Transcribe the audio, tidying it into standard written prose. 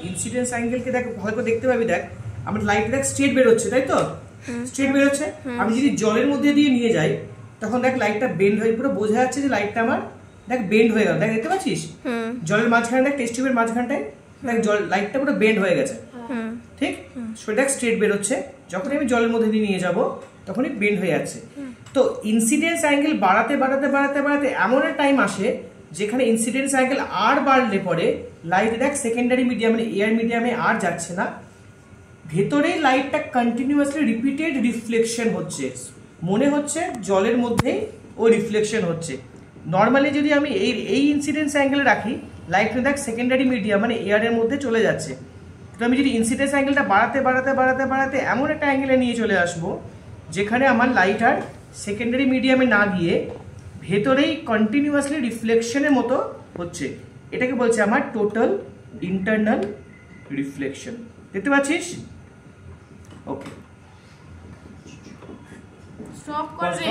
Incidence অ্যাঙ্গেলকে দেখ ভালো করে দেখতে পাবি। দেখ আমার লাইট দেখ স্ট্রেট বের হচ্ছে, তাই তো? স্ট্রেট বের হচ্ছে। আমি যদি জলের মধ্যে দিয়ে নিয়ে যাই তখন দেখ লাইটটা বেন্ড হয়ে পুরো বোঝা যাচ্ছে যে লাইটটা আমার দেখ বেন্ড হয়ে গেল। দেখ দেখতে পাচ্ছিস জলের মাঝখানে দেখ টেস্ট টিউবের মাঝখানটায় দেখ জল লাইটটা পুরো বেন্ড হয়ে গেছে, ঠিক? সেটা স্ট্রেট বের হচ্ছে। যখনই আমি জলের মধ্যে দিয়ে নিয়ে যাব তখনই বেন্ড হয়ে যাচ্ছে। তো ইনসিডেন্স অ্যাঙ্গেল বাড়াতে বাড়াতে বাড়াতে বাড়াতে এমন একটা টাইম আসে যেখানে ইনসিডেন্স অ্যাঙ্গেল আর বাড়লে পরে লাইট দেখ সেকেন্ডারি মিডিয়াম মানে এয়ার মিডিয়ামে আর যাচ্ছে না, ভেতরেই লাইটটা কন্টিনিউয়াসলি রিপিটেড রিফ্লেকশন হচ্ছে, মনে হচ্ছে জলের মধ্যেই ও রিফ্লেকশন হচ্ছে। নর্মালি যদি আমি এই ইনসিডেন্স অ্যাঙ্গেলে রাখি লাইটটা দেখ সেকেন্ডারি মিডিয়াম মানে এয়ারের মধ্যে চলে যাচ্ছে। তো আমি যদি ইনসিডেন্স অ্যাঙ্গেলটা বাড়াতে বাড়াতে বাড়াতে বাড়াতে এমন একটা অ্যাঙ্গেলে নিয়ে চলে আসবো যেখানে আমার লাইট আর সেকেন্ডারি মিডিয়ামে না গিয়ে ভেতরেই কন্টিনিউয়াসলি রিফ্লেকশনের মতো হচ্ছে, এটাকে বলছে আমার টোটাল ইন্টারনাল রিফ্লেকশন। দেখতে পাচ্ছিস? ওকে, স্টপ করবে।